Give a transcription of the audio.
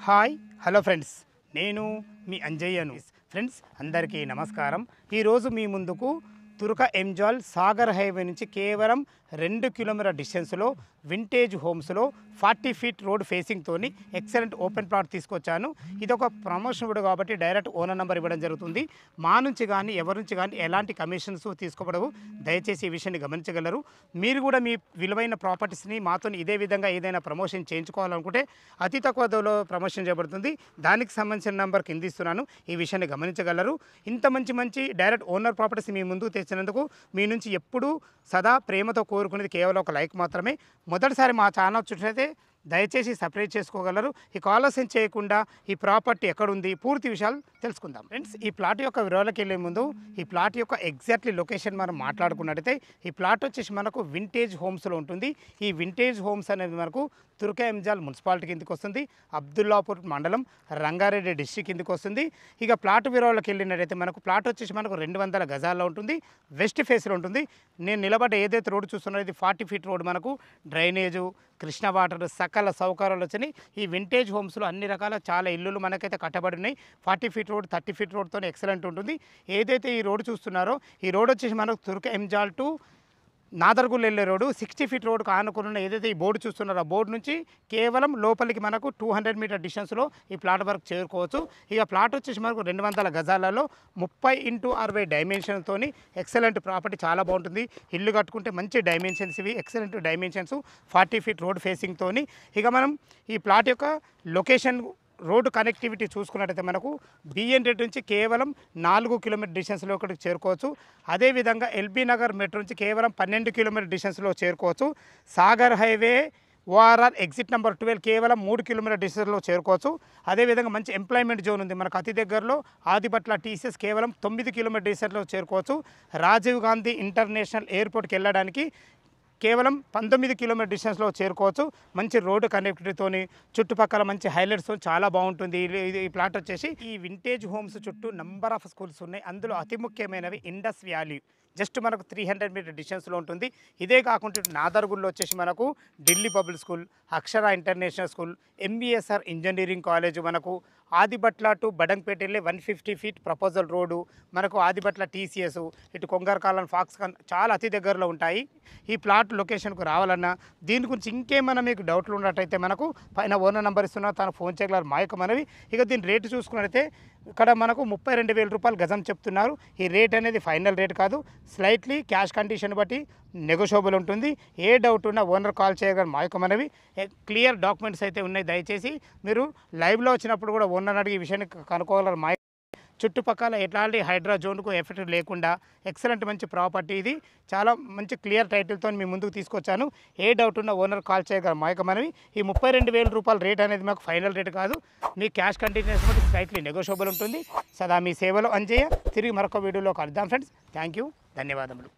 Hi hello friends, నేను మీ అంజయ్యను. Friends అందరికీ నమస్కారం. ఈరోజు మీ ముందుకు తుర్క ఎంజాల్ సాగర్ హైవే నుంచి కేవలం 2 కిలోమీటర్ల డిస్టెన్స్లో వింటేజ్ హోమ్స్లో 40 ఫీట్ రోడ్ ఫేసింగ్తోని ఎక్సలెంట్ ఓపెన్ ప్లాట్ తీసుకొచ్చాను. ఇది ఒక ప్రమోషన్ కూడా కాబట్టి డైరెక్ట్ ఓనర్ నెంబర్ ఇవ్వడం జరుగుతుంది. మా నుంచి కానీ ఎవరి నుంచి కానీ ఎలాంటి కమిషన్స్ తీసుకోబడవు. దయచేసి ఈ విషయాన్ని గమనించగలరు. మీరు కూడా మీ విలువైన ప్రాపర్టీస్ని మాతో ఇదే విధంగా ఏదైనా ప్రమోషన్ చేయించుకోవాలనుకుంటే అతి తక్కువ ధరలో ప్రమోషన్ చేయబడుతుంది. దానికి సంబంధించిన నెంబర్ కింద ఇస్తున్నాను, ఈ విషయాన్ని గమనించగలరు. ఇంత మంచి డైరెక్ట్ ఓనర్ ప్రాపర్టీస్ మీ ముందుకు తెచ్చినందుకు మీ నుంచి ఎప్పుడూ సదా ప్రేమతో కోరుకునేది కేవలం ఒక లైక్ మాత్రమే. మొదటిసారి మా ఛానల్ చూసినట్లయితే దయచేసి సబ్స్క్రైబ్ చేసుకోగలరు. ఈ ఆలస్యం చేయకుండా ఈ ప్రాపర్టీ ఎక్కడుంది పూర్తి విషయాలు తెలుసుకుందాం. ఫ్రెండ్స్, ఈ ప్లాట్ యొక్క వివరాలకు వెళ్ళే ముందు ఈ ప్లాట్ యొక్క ఎగ్జాక్ట్లీ లొకేషన్ మనం మాట్లాడుకున్నట్టయితే ఈ ప్లాట్ వచ్చేసి మనకు వింటేజ్ హోమ్స్లో ఉంటుంది. ఈ వింటేజ్ హోమ్స్ అనేది మనకు తుర్క ఎంజాల్ మున్సిపాలిటీ కిందకి వస్తుంది. అబ్దుల్లాపూర్ మండలం, రంగారెడ్డి డిస్ట్రిక్ట్ కిందకి వస్తుంది. ఇక ప్లాట్ వివరాలకు వెళ్ళినట్టయితే మనకు ప్లాట్ వచ్చేసి మనకు 200 గజాల్లో ఉంటుంది. వెస్ట్ ఫేస్లో ఉంటుంది. నేను నిలబడ్డ ఏదైతే రోడ్డు చూస్తున్నారో ఇది 40 ఫీట్ రోడ్. మనకు డ్రైనేజు, కృష్ణ వాటర్, సకల సౌకర్యాలు వచ్చినాయి. ఈ వింటేజ్ హోమ్స్లో అన్ని రకాల చాలా ఇల్లులు మనకైతే కట్టబడి ఉన్నాయి. 40 ఫీట్ రోడ్, 30 ఫీట్ రోడ్తో ఎక్సలెంట్ ఉంటుంది. ఏదైతే ఈ రోడ్ చూస్తున్నారో ఈ రోడ్ వచ్చేసి మనకు తుర్క ఎంజాల్ టు నాదర్గుల్ వెళ్ళే రోడ్డు. 60 ఫీట్ రోడ్కు ఆనుకున్న ఏదైతే ఈ బోర్డు చూస్తున్నారో ఆ బోర్డు నుంచి కేవలం లోపలికి మనకు 200 మీటర్ డిస్టెన్స్లో ఈ ప్లాట్ వరకు చేరుకోవచ్చు. ఇక ప్లాట్ వచ్చేసి మనకు 200 గజాలలో 30x60 డైమెన్షన్తో ఎక్సలెంట్ ప్రాపర్టీ, చాలా బాగుంటుంది. ఇల్లు కట్టుకుంటే మంచి డైమెన్షన్స్, ఇవి ఎక్సలెంట్ డైమెన్షన్స్, 40 ఫీట్ రోడ్ ఫేసింగ్తో. ఇక మనం ఈ ప్లాట్ యొక్క లొకేషన్, రోడ్డు కనెక్టివిటీ చూసుకున్నట్టయితే మనకు బిఎన్ రెడ్ నుంచి కేవలం 4 కిలోమీటర్ డిస్టెన్స్లో ఒకటికి చేరుకోవచ్చు. అదేవిధంగా ఎల్బీ నగర్ మెట్రో నుంచి కేవలం 12 కిలోమీటర్ డిస్టెన్స్లో చేరుకోవచ్చు. Sagar highway ORR exit number 12 కేవలం 3 కిలోమీటర్ డిస్టెన్స్లో చేరుకోవచ్చు. అదేవిధంగా మంచి ఎంప్లాయ్మెంట్ జోన్ ఉంది మనకు అతి దగ్గరలో. ఆదిబట్ల టీసీఎస్ కేవలం 9 కిలోమీటర్ డిస్టెన్స్లో చేరుకోవచ్చు. రాజీవ్ గాంధీ ఇంటర్నేషనల్ ఎయిర్పోర్ట్కి వెళ్ళడానికి కేవలం 19 కిలోమీటర్ డిస్టెన్స్లో చేరుకోవచ్చు. మంచి రోడ్డు కనెక్టివిటీతోని, చుట్టుపక్కల మంచి హైలైట్స్తో చాలా బాగుంటుంది. ఈ ప్లాట్ వచ్చేసి ఈ వింటేజ్ హోమ్స్ చుట్టూ నంబర్ ఆఫ్ స్కూల్స్ ఉన్నాయి. అందులో అతి ముఖ్యమైనవి ఇండస్ వ్యాలీ జస్ట్ మనకు 300 మీటర్ డిస్టెన్స్లో ఉంటుంది. ఇదే కాకుండా నాదర్గుల్లో వచ్చేసి మనకు Delhi public school, Akshara international school, MBSR engineering college, మనకు ఆదిబట్ల టు బడంగ్పేట వెళ్ళే 150 ఫీట్ ప్రపోజల్ రోడ్డు, మనకు ఆదిబట్ల టీసీఎస్, ఇటు కొంగర్కాలన్, ఫాక్స్కాన్ చాలా అతి దగ్గరలో ఉంటాయి. ఈ ప్లాట్ లొకేషన్కు రావాలన్నా దీని గురించి ఇంకేమైనా మీకు డౌట్లు ఉన్నట్టయితే మనకు పైన ఓనర్ నెంబర్ ఇస్తున్నా, తను ఫోన్ చేయగలరు మా యొక్క మనవి. ఇక దీని రేటు చూసుకున్నట్టయితే ఇక్కడ మనకు 32,000 రూపాయలు గజం చెప్తున్నారు. ఈ రేట్ అనేది ఫైనల్ రేట్ కాదు, స్లైట్లీ క్యాష్ కండిషన్ బట్టి నెగోషియబుల్ ఉంటుంది. ఏ డౌట్ ఉన్నా ఓనర్ కాల్ చేయగలరు మా యొక్క మనవి. క్లియర్ డాక్యుమెంట్స్ అయితే ఉన్నాయి. దయచేసి మీరు లైవ్లో వచ్చినప్పుడు కూడా ఓనర్ అడిగి ఈ విషయాన్ని కనుక్కోగలరు. మా చుట్టుపక్కల ఎట్లాంటి హైడ్రా జోన్కు ఎఫెక్ట్ లేకుండా ఎక్సలెంట్ మంచి ప్రాపర్టీ. ఇది చాలా మంచి క్లియర్ టైటిల్తో మీ ముందుకు తీసుకొచ్చాను. ఏ డౌట్ ఉన్నా ఓనర్ కాల్ చేయగలరు మా యొక్క మనవి. ఈ 32,000 రూపాయల రేట్ అనేది మాకు ఫైనల్ రేట్ కాదు, మీ క్యాష్ కండిషన్స్ బట్టి స్లైట్లీ నెగోషియబుల్ ఉంటుంది. సదా మీ సేవలో అంజయ్య. తిరిగి మరొక వీడియోలో కలుద్దాం ఫ్రెండ్స్. థ్యాంక్ యూ, ధన్యవాదములు.